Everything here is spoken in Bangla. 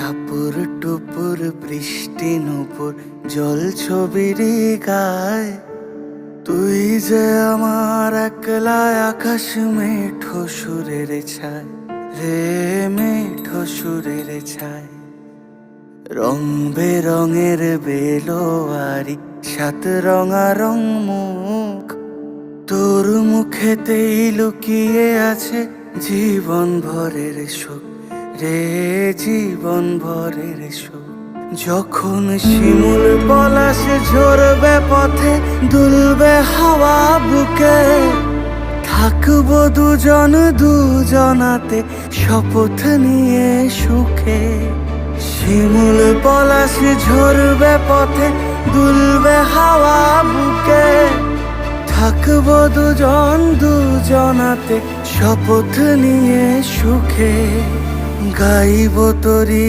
টাপুর টুপুর বৃষ্টি নুপুর জল ছবির গায়, তুই যে আমার একলা আকাশ মেঠো সুরের ছায় রে, মেঠো সুরের ছায়। রং বেরঙের বেলোয়ারি সাত রঙারং মুখ, তোর মুখেতেই লুকিয়ে আছে জীবন ভরের সুখ রে, জীবন ভরের সুখ। যখন শিমুল পলাশ ঝরবে পথে, দুলবে হাওয়া বুকে, থাকবো দুজন দুজনাতে শপথ নিয়ে সুখে। শিমুল পলাশ ঝরবে পথে, দুলবে হাওয়া বুকে, থাকবো দুজন দুজনাতে শপথ নিয়ে সুখে। গাইব তোরি